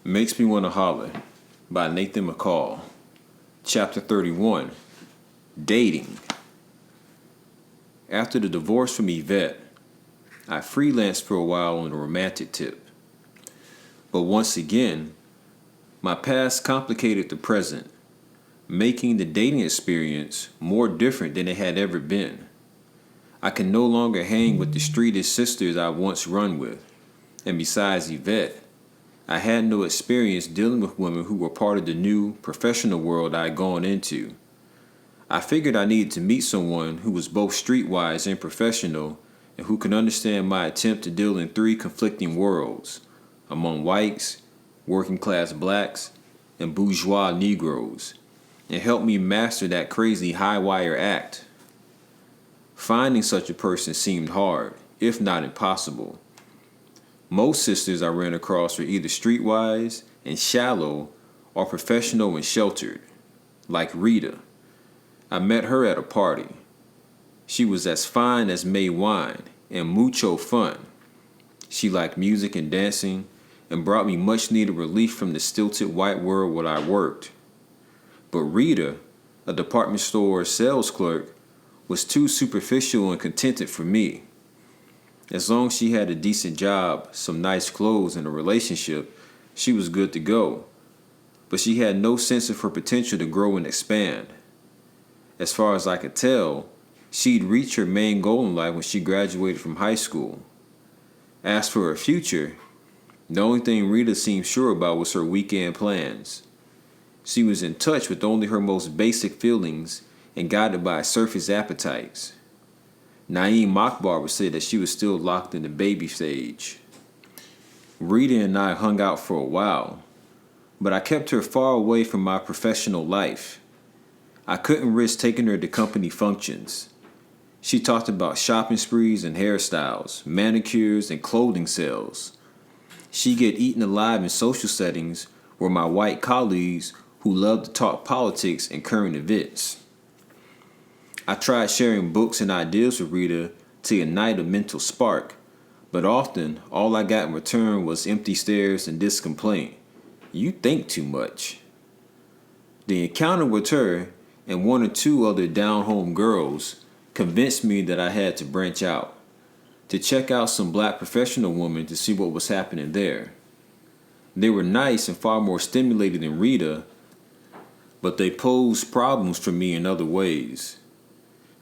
Makes Me Wanna Holler by Nathan McCall. Chapter 31, Dating. After the divorce from Yvette, I freelanced for a while on a romantic tip. But once again, my past complicated the present, making the dating experience more different than it had ever been. I can no longer hang with the streetest sisters I once run with, and besides Yvette, I had no experience dealing with women who were part of the new professional world I had gone into. I figured I needed to meet someone who was both streetwise and professional and who could understand my attempt to deal in three conflicting worlds, among whites, working class blacks, and bourgeois Negroes, and help me master that crazy high wire act. Finding such a person seemed hard, if not impossible. Most sisters I ran across were either streetwise and shallow or professional and sheltered, like Rita. I met her at a party. She was as fine as May wine and mucho fun. She liked music and dancing and brought me much needed relief from the stilted white world where I worked. But Rita, a department store sales clerk, was too superficial and contented for me. As long as she had a decent job, some nice clothes, and a relationship, she was good to go. But she had no sense of her potential to grow and expand. As far as I could tell, she'd reached her main goal in life when she graduated from high school. As for her future, the only thing Rita seemed sure about was her weekend plans. She was in touch with only her most basic feelings and guided by surface appetites. Naeem Akbar would say that she was still locked in the baby stage. Rita and I hung out for a while, but I kept her far away from my professional life. I couldn't risk taking her to company functions. She talked about shopping sprees and hairstyles, manicures, and clothing sales. She'd get eaten alive in social settings where my white colleagues who loved to talk politics and current events. I tried sharing books and ideas with Rita to ignite a mental spark, but often all I got in return was empty stares and this complaint: "You think too much." The encounter with her and one or two other down-home girls convinced me that I had to branch out, to check out some black professional women to see what was happening there. They were nice and far more stimulating than Rita, but they posed problems for me in other ways.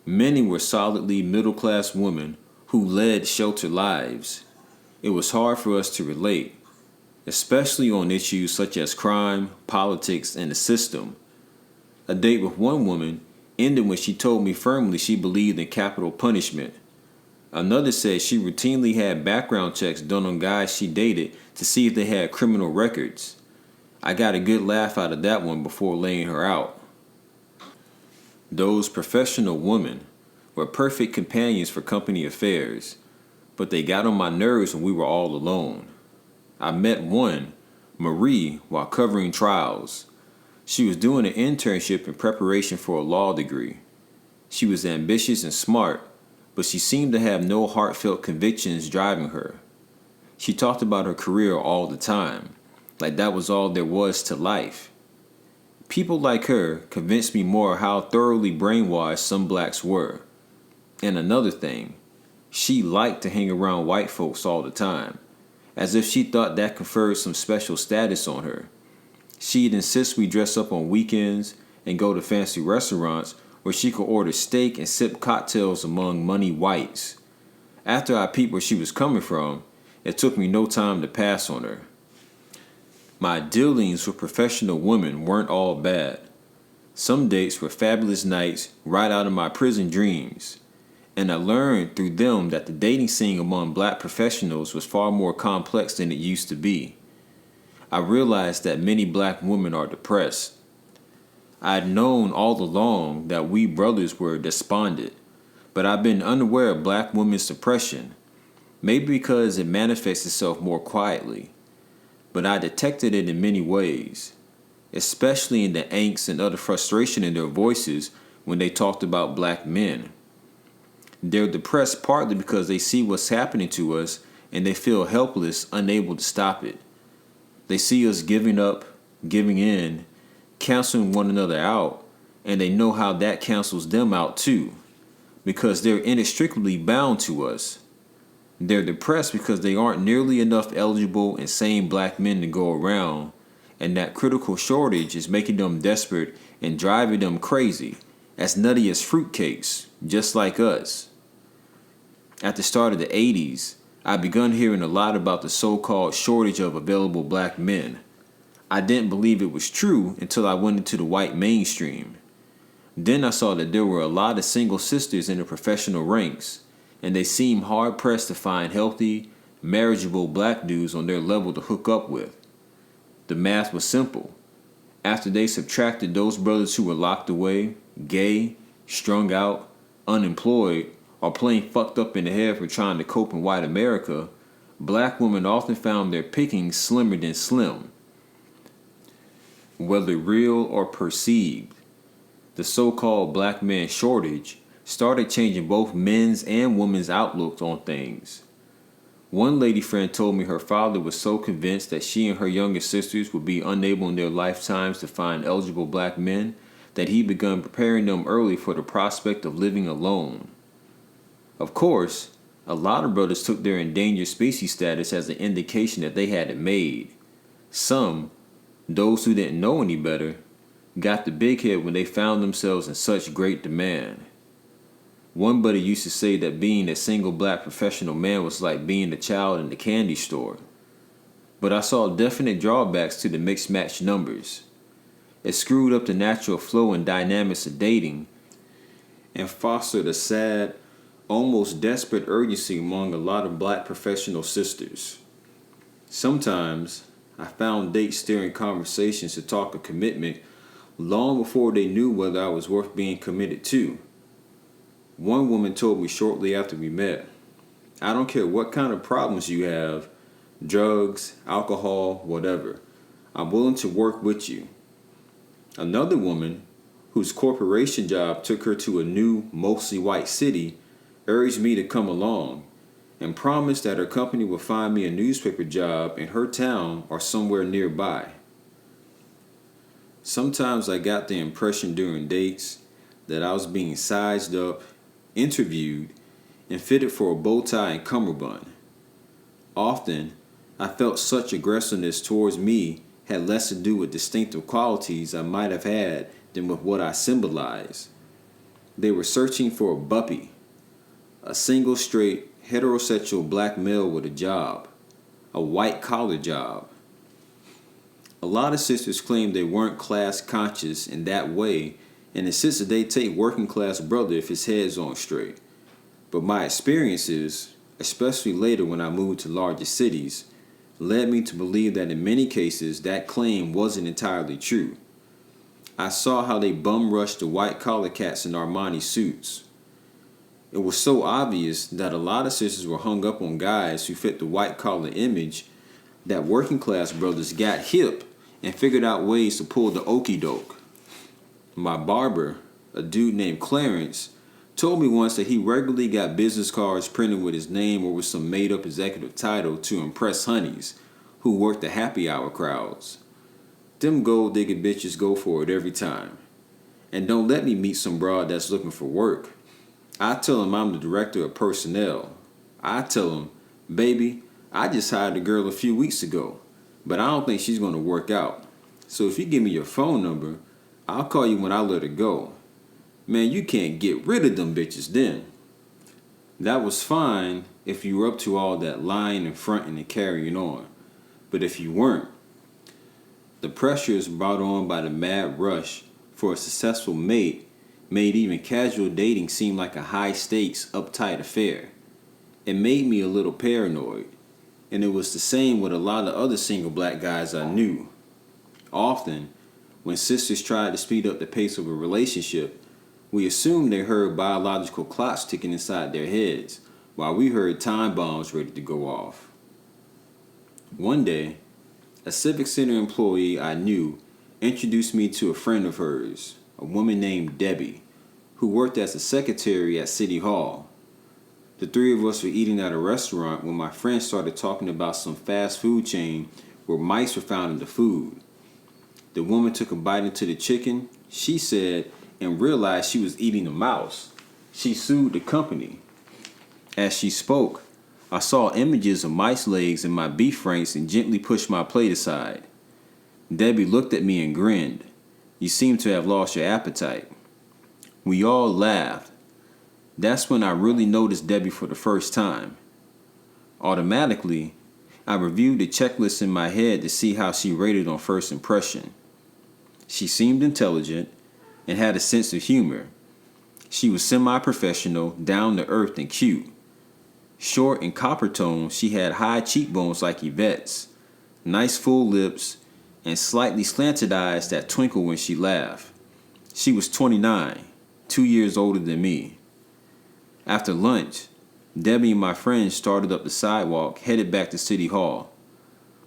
Many were solidly middle-class women who led sheltered lives. It was hard for us to relate, especially on issues such as crime, politics, and the system. A date with one woman ended when she told me firmly she believed in capital punishment. Another said she routinely had background checks done on guys she dated to see if they had criminal records. I got a good laugh out of that one before laying her out. Those professional women were perfect companions for company affairs, but they got on my nerves when we were all alone. I met one, Marie, while covering trials. She was doing an internship in preparation for a law degree. She was ambitious and smart, but she seemed to have no heartfelt convictions driving her. She talked about her career all the time, like that was all there was to life. People like her convinced me more how thoroughly brainwashed some blacks were. And another thing, she liked to hang around white folks all the time, as if she thought that conferred some special status on her. She'd insist we dress up on weekends and go to fancy restaurants where she could order steak and sip cocktails among money whites. After I peeped where she was coming from, it took me no time to pass on her. My dealings with professional women weren't all bad. Some dates were fabulous nights right out of my prison dreams, and I learned through them that the dating scene among black professionals was far more complex than it used to be. I realized that many black women are depressed. I'd known all along that we brothers were despondent, but I've been unaware of black women's depression, maybe because it manifests itself more quietly. But I detected it in many ways, especially in the angst and utter frustration in their voices when they talked about black men. They're depressed partly because they see what's happening to us and they feel helpless, unable to stop it. They see us giving up, giving in, canceling one another out, and they know how that cancels them out too, because they're inextricably bound to us. They're depressed because they aren't nearly enough eligible and sane black men to go around, and that critical shortage is making them desperate and driving them crazy, as nutty as fruitcakes, just like us. At the start of the 80s, I begun hearing a lot about the so-called shortage of available black men. I didn't believe it was true until I went into the white mainstream. Then I saw that there were a lot of single sisters in the professional ranks, and they seemed hard-pressed to find healthy, marriageable black dudes on their level to hook up with. The math was simple. After they subtracted those brothers who were locked away, gay, strung out, unemployed, or plain fucked up in the head for trying to cope in white America, black women often found their pickings slimmer than slim. Whether real or perceived, the so-called black man shortage started changing both men's and women's outlooks on things. One lady friend told me her father was so convinced that she and her younger sisters would be unable in their lifetimes to find eligible black men that he begun preparing them early for the prospect of living alone. Of course, a lot of brothers took their endangered species status as an indication that they had it made. Some, those who didn't know any better, got the big head when they found themselves in such great demand. One buddy used to say that being a single black professional man was like being a child in the candy store. But I saw definite drawbacks to the mixed match numbers. It screwed up the natural flow and dynamics of dating and fostered a sad, almost desperate urgency among a lot of black professional sisters. Sometimes I found dates steering conversations to talk of commitment long before they knew whether I was worth being committed to. One woman told me shortly after we met, "I don't care what kind of problems you have, drugs, alcohol, whatever. I'm willing to work with you." Another woman, whose corporation job took her to a new, mostly white city, urged me to come along and promised that her company would find me a newspaper job in her town or somewhere nearby. Sometimes I got the impression during dates that I was being sized up, interviewed, and fitted for a bow tie and cummerbund. Often, I felt such aggressiveness towards me had less to do with distinctive qualities I might have had than with what I symbolized. They were searching for a buppy, a single straight heterosexual black male with a job, a white collar job. A lot of sisters claimed they weren't class conscious in that way and insisted they take working class brother if his head's on straight. But my experiences, especially later when I moved to larger cities, led me to believe that in many cases that claim wasn't entirely true. I saw how they bum rushed the white collar cats in Armani suits. It was so obvious that a lot of sisters were hung up on guys who fit the white collar image that working class brothers got hip and figured out ways to pull the okie doke. My barber, a dude named Clarence, told me once that he regularly got business cards printed with his name or with some made-up executive title to impress honeys who worked the happy hour crowds. Them gold-digging bitches go for it every time. And don't let me meet some broad that's looking for work. I tell him I'm the director of personnel. I tell him, "Baby, I just hired a girl a few weeks ago, but I don't think she's going to work out. So if you give me your phone number, I'll call you when I let her go. Man, you can't get rid of them bitches then." That was fine if you were up to all that lying and fronting and carrying on. But if you weren't, the pressures brought on by the mad rush for a successful mate made even casual dating seem like a high-stakes, uptight affair. It made me a little paranoid, and it was the same with a lot of other single black guys I knew. Often, when sisters tried to speed up the pace of a relationship, we assumed they heard biological clocks ticking inside their heads, while we heard time bombs ready to go off. One day, a Civic Center employee I knew introduced me to a friend of hers, a woman named Debbie, who worked as a secretary at City Hall. The three of us were eating at a restaurant when my friend started talking about some fast food chain where mice were found in the food. The woman took a bite into the chicken, she said, and realized she was eating a mouse. She sued the company. As she spoke, I saw images of mice legs in my beef franks and gently pushed my plate aside. Debbie looked at me and grinned. You seem to have lost your appetite. We all laughed. That's when I really noticed Debbie for the first time. Automatically, I reviewed the checklist in my head to see how she rated on first impression. She seemed intelligent and had a sense of humor. She was semi-professional, down to earth, and cute. Short and copper tone, she had high cheekbones like Yvette's, nice full lips, and slightly slanted eyes that twinkle when she laughed. She was 29, 2 years older than me. After lunch, Debbie and my friends started up the sidewalk, headed back to City Hall.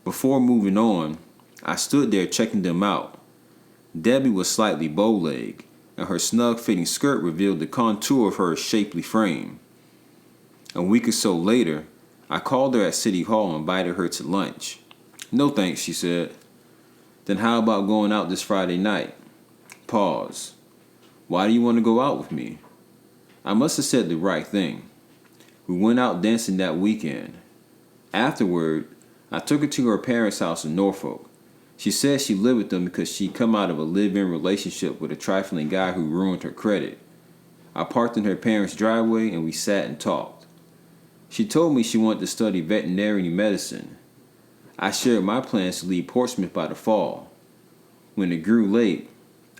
Before moving on, I stood there checking them out. Debbie was slightly bow-legged, and her snug-fitting skirt revealed the contour of her shapely frame. A week or so later, I called her at City Hall and invited her to lunch. No thanks, she said. Then how about going out this Friday night? Pause. Why do you want to go out with me? I must have said the right thing. We went out dancing that weekend. Afterward, I took her to her parents' house in Norfolk. She said she lived with them because she'd come out of a live-in relationship with a trifling guy who ruined her credit. I parked in her parents' driveway and we sat and talked. She told me she wanted to study veterinary medicine. I shared my plans to leave Portsmouth by the fall. When it grew late,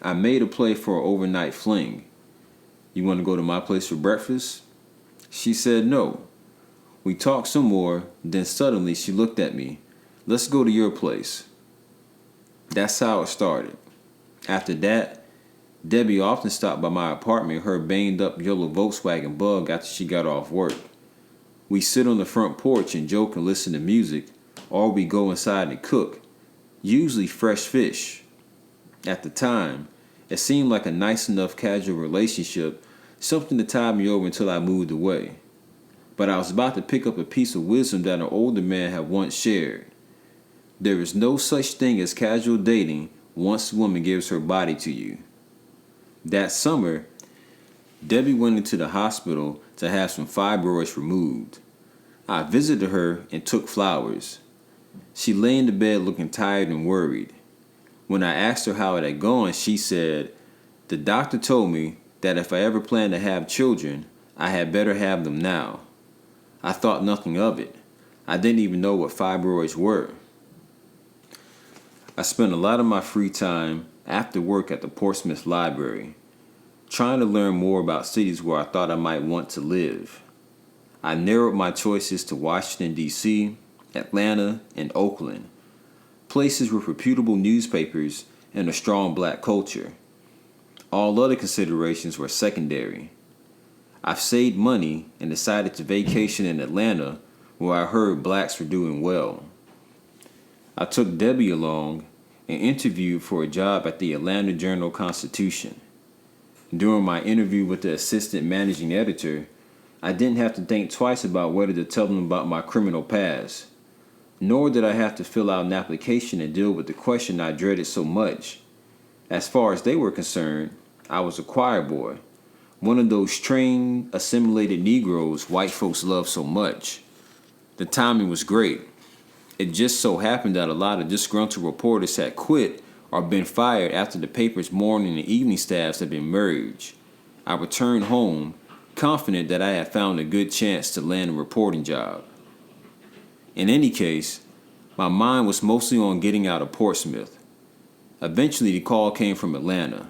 I made a play for an overnight fling. You want to go to my place for breakfast? She said no. We talked some more, then suddenly she looked at me. Let's go to your place. That's how it started. After that, Debbie often stopped by my apartment in her banged up yellow Volkswagen Bug after she got off work. We sit on the front porch and joke and listen to music, or we go inside and cook, usually fresh fish. At the time, it seemed like a nice enough casual relationship, something to tide me over until I moved away. But I was about to pick up a piece of wisdom that an older man had once shared. There is no such thing as casual dating once a woman gives her body to you. That summer, Debbie went into the hospital to have some fibroids removed. I visited her and took flowers. She lay in the bed looking tired and worried. When I asked her how it had gone, she said, "The doctor told me that if I ever plan to have children, I had better have them now." I thought nothing of it. I didn't even know what fibroids were. I spent a lot of my free time after work at the Portsmouth Library, trying to learn more about cities where I thought I might want to live. I narrowed my choices to Washington, D.C., Atlanta, and Oakland, places with reputable newspapers and a strong black culture. All other considerations were secondary. I've saved money and decided to vacation in Atlanta, where I heard blacks were doing well. I took Debbie along and interviewed for a job at the Atlanta Journal-Constitution. During my interview with the assistant managing editor, I didn't have to think twice about whether to tell them about my criminal past, nor did I have to fill out an application and deal with the question I dreaded so much. As far as they were concerned, I was a choir boy, one of those trained, assimilated Negroes white folks love so much. The timing was great. It just so happened that a lot of disgruntled reporters had quit or been fired after the paper's morning and evening staffs had been merged. I returned home, confident that I had found a good chance to land a reporting job. In any case, my mind was mostly on getting out of Portsmouth. Eventually, the call came from Atlanta.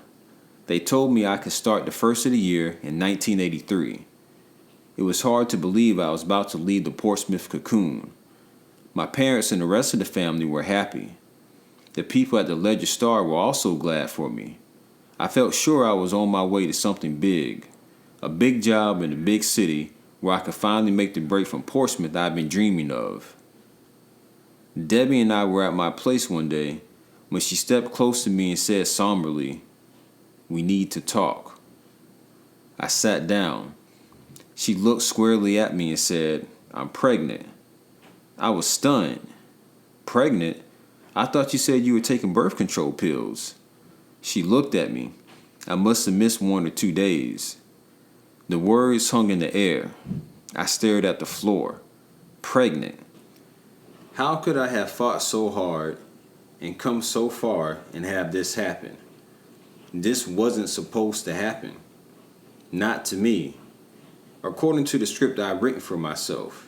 They told me I could start the first of the year in 1983. It was hard to believe I was about to leave the Portsmouth cocoon. My parents and the rest of the family were happy. The people at the Ledger Star were also glad for me. I felt sure I was on my way to something big. A big job in a big city where I could finally make the break from Portsmouth I'd been dreaming of. Debbie and I were at my place one day when she stepped close to me and said somberly, "We need to talk." I sat down. She looked squarely at me and said, "I'm pregnant." I was stunned. Pregnant? I thought you said you were taking birth control pills. She looked at me. I must have missed 1 or 2 days. The words hung in the air. I stared at the floor. Pregnant. How could I have fought so hard and come so far and have this happen? This wasn't supposed to happen. Not to me. According to the script I'd written for myself,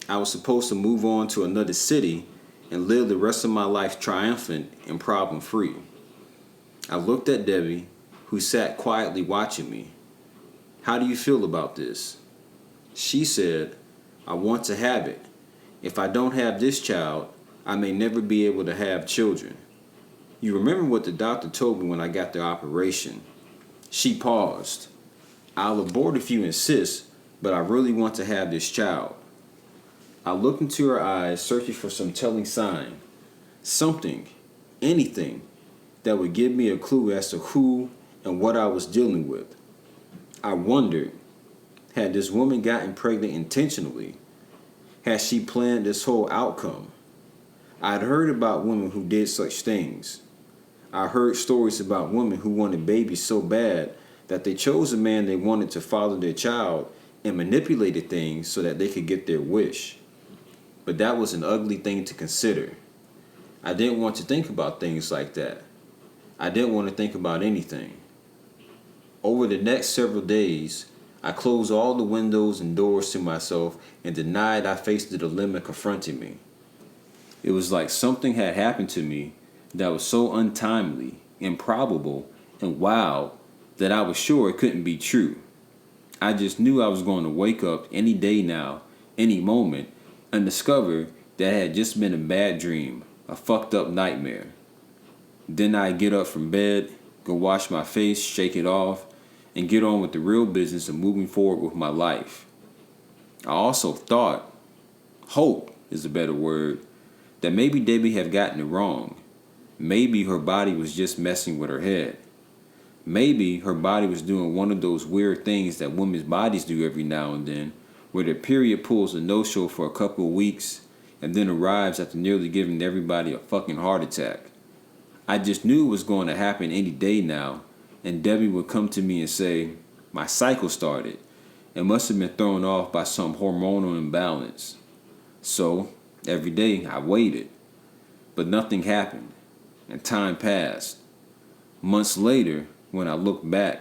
I was supposed to move on to another city and live the rest of my life triumphant and problem-free. I looked at Debbie, who sat quietly watching me. How do you feel about this? She said, I want to have it. If I don't have this child, I may never be able to have children. You remember what the doctor told me when I got the operation. She paused. I'll abort if you insist, but I really want to have this child. I looked into her eyes, searching for some telling sign. Something, anything, that would give me a clue as to who and what I was dealing with. I wondered, had this woman gotten pregnant intentionally? Had she planned this whole outcome? I'd heard about women who did such things. I heard stories about women who wanted babies so bad that they chose a man they wanted to father their child and manipulated things so that they could get their wish. But that was an ugly thing to consider. I didn't want to think about things like that. I didn't want to think about anything. Over the next several days, I closed all the windows and doors to myself and denied I faced the dilemma confronting me. It was like something had happened to me that was so untimely, improbable, and wild that I was sure it couldn't be true. I just knew I was going to wake up any day now, any moment, and discover that it had just been a bad dream, a fucked up nightmare. Then I'd get up from bed, go wash my face, shake it off, and get on with the real business of moving forward with my life. I also thought, hope is a better word, that maybe Debbie had gotten it wrong. Maybe her body was just messing with her head. Maybe her body was doing one of those weird things that women's bodies do every now and then, where their period pulls a no-show for a couple of weeks and then arrives after nearly giving everybody a fucking heart attack. I just knew it was going to happen any day now, and Debbie would come to me and say, my cycle started, and must have been thrown off by some hormonal imbalance. So, every day I waited, but nothing happened, and time passed. Months later, when I looked back,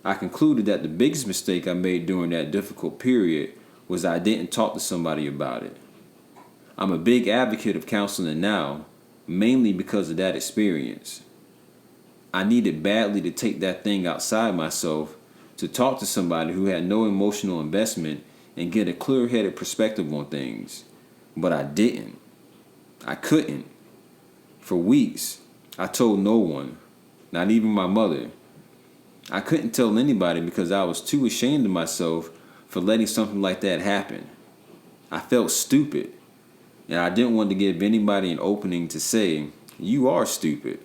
I concluded that the biggest mistake I made during that difficult period was I didn't talk to somebody about it. I'm a big advocate of counseling now, mainly because of that experience. I needed badly to take that thing outside myself, to talk to somebody who had no emotional investment and get a clear-headed perspective on things. But I didn't. I couldn't. For weeks, I told no one, not even my mother. I couldn't tell anybody because I was too ashamed of myself for letting something like that happen. I felt stupid, and I didn't want to give anybody an opening to say, you are stupid.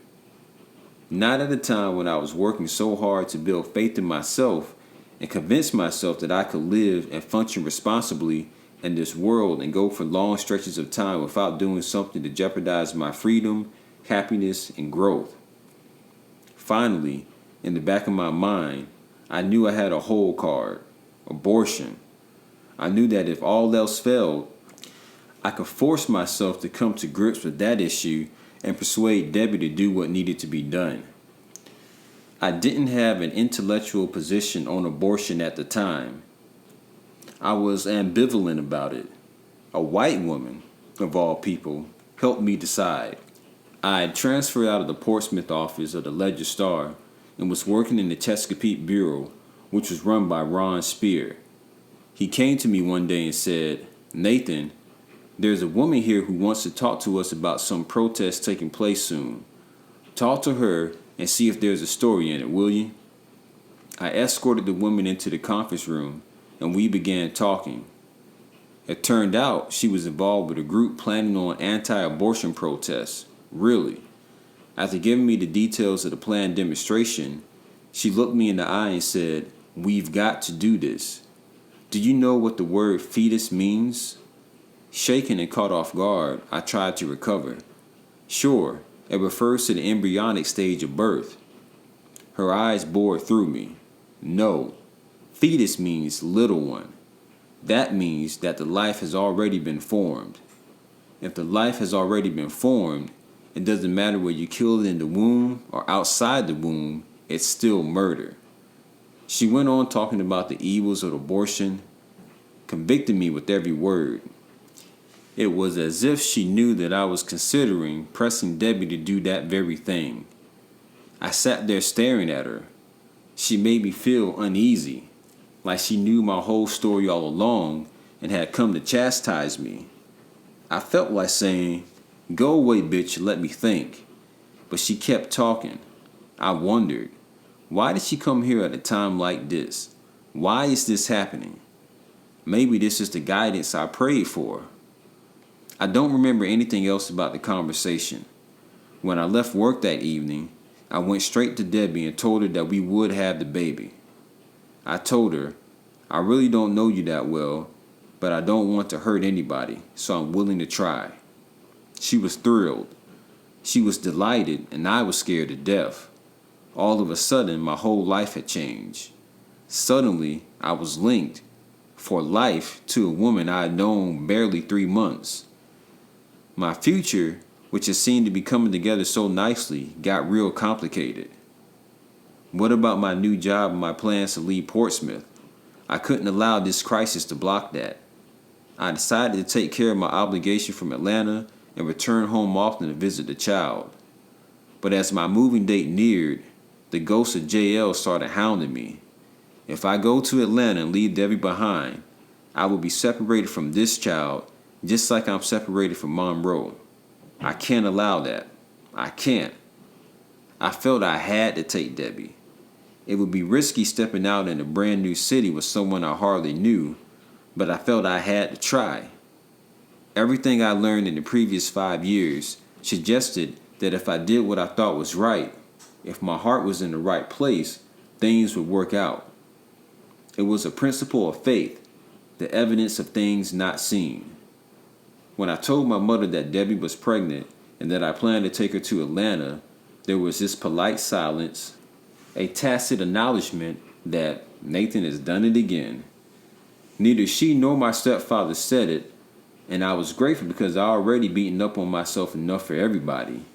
Not at a time when I was working so hard to build faith in myself and convince myself that I could live and function responsibly in this world and go for long stretches of time without doing something to jeopardize my freedom, happiness, and growth. Finally, in the back of my mind, I knew I had a whole card, abortion. I knew that if all else failed, I could force myself to come to grips with that issue and persuade Debbie to do what needed to be done. I didn't have an intellectual position on abortion at the time. I was ambivalent about it. A white woman, of all people, helped me decide. I had transferred out of the Portsmouth office of the Ledger-Star and was working in the Chesapeake Bureau, which was run by Ron Spear. He came to me one day and said, Nathan, there's a woman here who wants to talk to us about some protest taking place soon. Talk to her and see if there's a story in it, will you? I escorted the woman into the conference room and we began talking. It turned out she was involved with a group planning on anti-abortion protests. Really. After giving me the details of the planned demonstration, she looked me in the eye and said, we've got to do this. Do you know what the word fetus means? Shaken and caught off guard, I tried to recover. Sure, it refers to the embryonic stage of birth. Her eyes bored through me. No, fetus means little one. That means that the life has already been formed. If the life has already been formed, it doesn't matter whether you kill it in the womb or outside the womb, it's still murder. She went on talking about the evils of abortion, convicting me with every word. It was as if she knew that I was considering pressing Debbie to do that very thing. I sat there staring at her. She made me feel uneasy, like she knew my whole story all along and had come to chastise me. I felt like saying, "Go away, bitch, and let me think." But she kept talking. I wondered, why did she come here at a time like this? Why is this happening? Maybe this is the guidance I prayed for. I don't remember anything else about the conversation. When I left work that evening, I went straight to Debbie and told her that we would have the baby. I told her, "I really don't know you that well, but I don't want to hurt anybody, so I'm willing to try." She was thrilled. She was delighted, and I was scared to death. All of a sudden, my whole life had changed. Suddenly, I was linked, for life, to a woman I had known barely 3 months. My future, which had seemed to be coming together so nicely, got real complicated. What about my new job and my plans to leave Portsmouth? I couldn't allow this crisis to block that. I decided to take care of my obligation from Atlanta and return home often to visit the child. But as my moving date neared, the ghost of JL started hounding me. If I go to Atlanta and leave Debbie behind, I will be separated from this child just like I'm separated from Monroe. I can't allow that. I can't. I felt I had to take Debbie. It would be risky stepping out in a brand new city with someone I hardly knew, but I felt I had to try. Everything I learned in the previous 5 years suggested that if I did what I thought was right, if my heart was in the right place, things would work out. It was a principle of faith, the evidence of things not seen. When I told my mother that Debbie was pregnant and that I planned to take her to Atlanta, there was this polite silence, a tacit acknowledgement that Nathan has done it again. Neither she nor my stepfather said it, and I was grateful because I already beaten up on myself enough for everybody.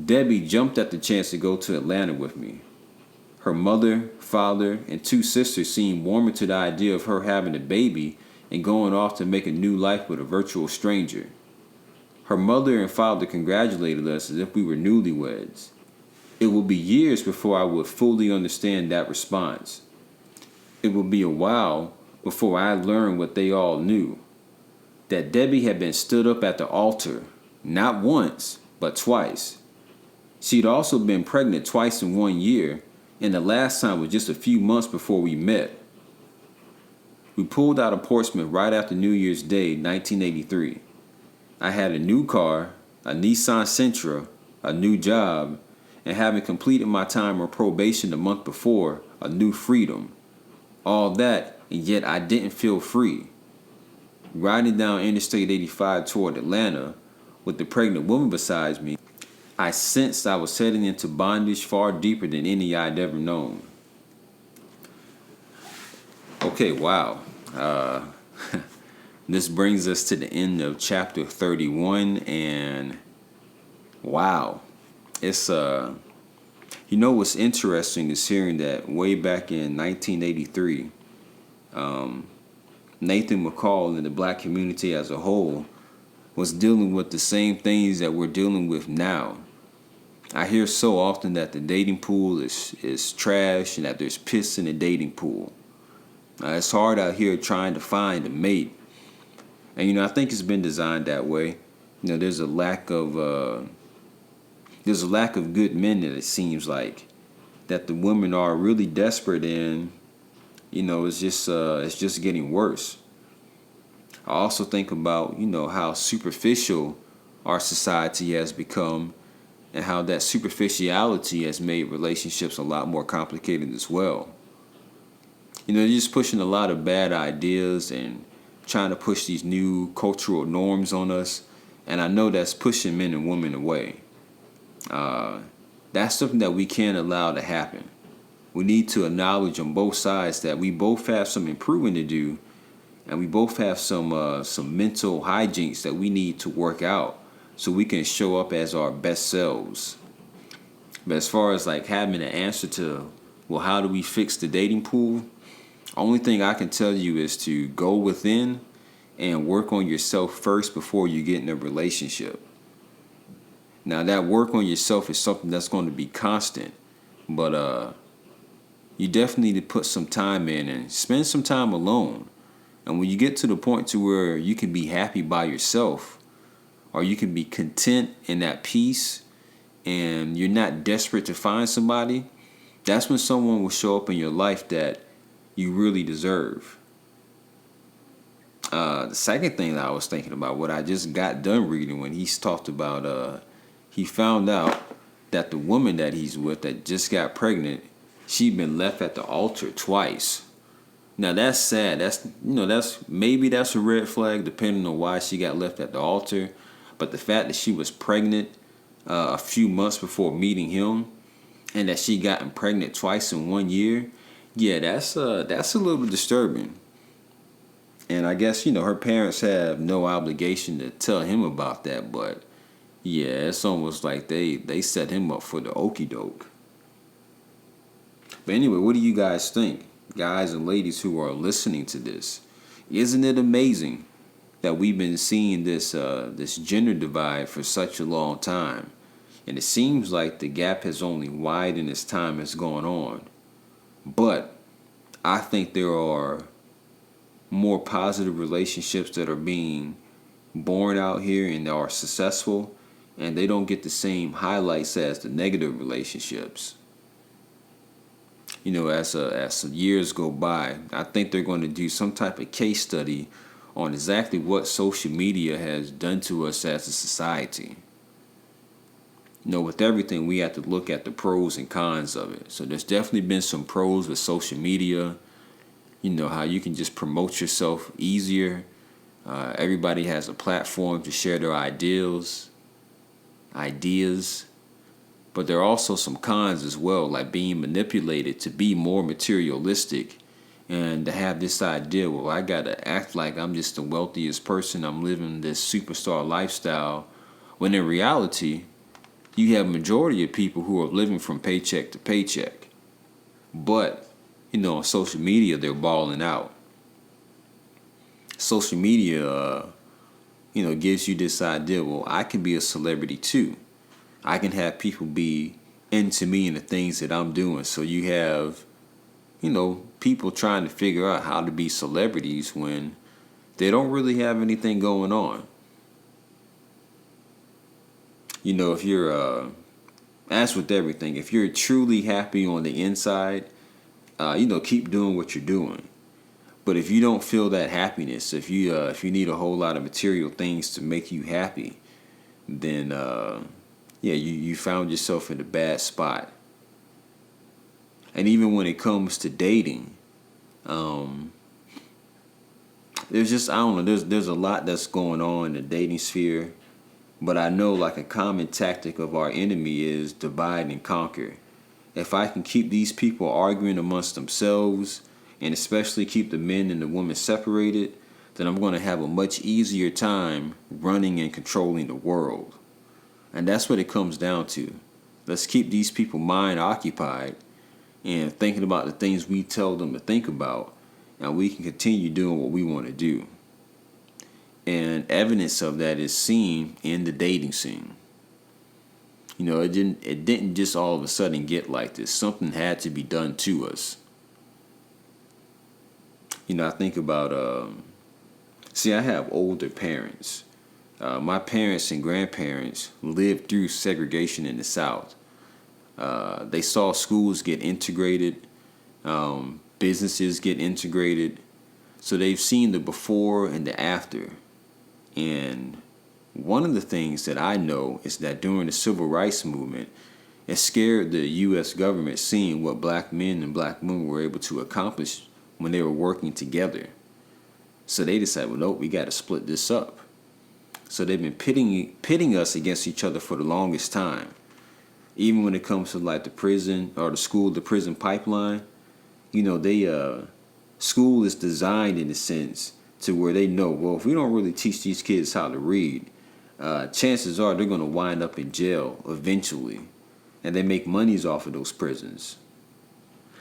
Debbie jumped at the chance to go to Atlanta with me. Her mother, father, and 2 sisters seemed warmer to the idea of her having a baby and going off to make a new life with a virtual stranger. Her mother and father congratulated us as if we were newlyweds. It would be years before I would fully understand that response. It would be a while before I learned what they all knew. That Debbie had been stood up at the altar, not once, but twice. She'd also been pregnant twice in 1 year, and the last time was just a few months before we met. We pulled out of Portsmouth right after New Year's Day, 1983. I had a new car, a Nissan Sentra, a new job, and having completed my time on probation the month before, a new freedom. All that, and yet I didn't feel free. Riding down Interstate 85 toward Atlanta, with the pregnant woman beside me, I sensed I was heading into bondage far deeper than any I'd ever known. Okay, wow. This brings us to the end of chapter 31, and wow. It's, what's interesting is hearing that way back in 1983, Nathan McCall and the black community as a whole was dealing with the same things that we're dealing with now. I hear so often that the dating pool is trash and that there's piss in the dating pool. It's hard out here trying to find a mate. And, I think it's been designed that way. There's a lack of good men that it seems like that the women are really desperate and, it's just getting worse. I also think about, how superficial our society has become and how that superficiality has made relationships a lot more complicated as well. They're just pushing a lot of bad ideas and trying to push these new cultural norms on us. And I know that's pushing men and women away. That's something that we can't allow to happen. We need to acknowledge on both sides that we both have some improving to do, and we both have some mental hijinks that we need to work out so we can show up as our best selves. But as far as like having an answer to, well, how do we fix the dating pool? Only thing I can tell you is to go within and work on yourself first before you get in a relationship. Now that work on yourself is something that's going to be constant, but you definitely need to put some time in and spend some time alone. And when you get to the point to where you can be happy by yourself, or you can be content and at peace, and you're not desperate to find somebody, that's when someone will show up in your life that you really deserve. The second thing that I was thinking about, what I just got done reading when he's talked about, he found out that the woman that he's with that just got pregnant, she'd been left at the altar twice. Now that's sad. That's a red flag depending on why she got left at the altar. But the fact that she was pregnant a few months before meeting him, and that she gotten pregnant twice in 1 year, yeah, that's a little bit disturbing. And I guess her parents have no obligation to tell him about that, but yeah, it's almost like they set him up for the okie doke. But anyway, what do you guys think, guys and ladies who are listening to this? Isn't it amazing that we've been seeing this gender divide for such a long time? And it seems like the gap has only widened as time has gone on. But I think there are more positive relationships that are being born out here and are successful, and they don't get the same highlights as the negative relationships. As years go by, I think they're going to do some type of case study on exactly what social media has done to us as a society. With everything, we have to look at the pros and cons of it. So there's definitely been some pros with social media. How you can just promote yourself easier. Everybody has a platform to share their ideas. But there are also some cons as well, like being manipulated to be more materialistic and to have this idea, well, I got to act like I'm just the wealthiest person. I'm living this superstar lifestyle. When in reality, you have a majority of people who are living from paycheck to paycheck. But, on social media, they're balling out. Social media, gives you this idea, well, I can be a celebrity too. I can have people be into me and the things that I'm doing. So you have, people trying to figure out how to be celebrities when they don't really have anything going on. If you're, as with everything, if you're truly happy on the inside, keep doing what you're doing. But if you don't feel that happiness, if you need a whole lot of material things to make you happy, then you found yourself in a bad spot. And even when it comes to dating, there's just, I don't know, there's a lot that's going on in the dating sphere. But I know like a common tactic of our enemy is divide and conquer. If I can keep these people arguing amongst themselves, and especially keep the men and the women separated, then I'm going to have a much easier time running and controlling the world. And that's what it comes down to. Let's keep these people mind occupied and thinking about the things we tell them to think about, and we can continue doing what we want to do. And evidence of that is seen in the dating scene. It didn't just all of a sudden get like this. Something had to be done to us. I think about, I have older parents. My parents and grandparents lived through segregation in the South. They saw schools get integrated, businesses get integrated. So they've seen the before and the after. And one of the things that I know is that during the civil rights movement, it scared the U.S. government seeing what black men and black women were able to accomplish when they were working together. So they decided, well, nope, we got to split this up. So they've been pitting us against each other for the longest time. Even when it comes to like the prison or the school to prison pipeline, school is designed in a sense to where they know, well, if we don't really teach these kids how to read, chances are they're going to wind up in jail eventually. And they make monies off of those prisons.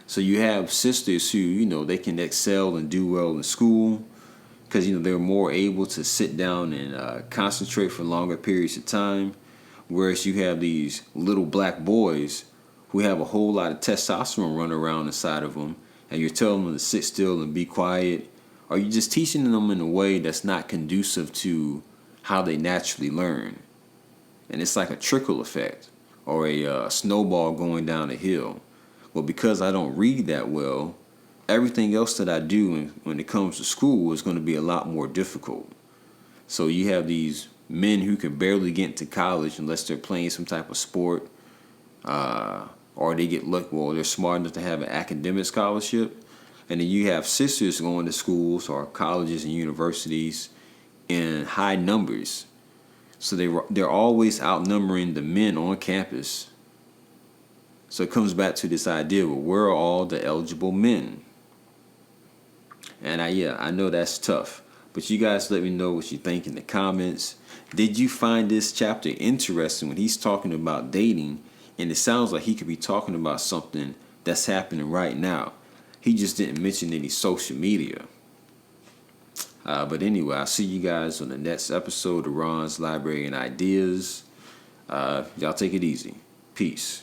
So you have sisters who, they can excel and do well in school because, they're more able to sit down and concentrate for longer periods of time. Whereas you have these little black boys who have a whole lot of testosterone running around inside of them, and you're telling them to sit still and be quiet, or you're just teaching them in a way that's not conducive to how they naturally learn. And it's like a trickle effect or a snowball going down a hill. Well, because I don't read that well, everything else that I do when it comes to school is going to be a lot more difficult. So you have these men who can barely get into college unless they're playing some type of sport, or they get lucky. Well, they're smart enough to have an academic scholarship. And then you have sisters going to schools or colleges and universities in high numbers. So they're always outnumbering the men on campus. So it comes back to this idea, well, where are all the eligible men? And I know that's tough. But you guys let me know what you think in the comments. Did you find this chapter interesting when he's talking about dating? And it sounds like he could be talking about something that's happening right now. He just didn't mention any social media. But anyway, I'll see you guys on the next episode of Ron's Library and Ideas. Y'all take it easy. Peace.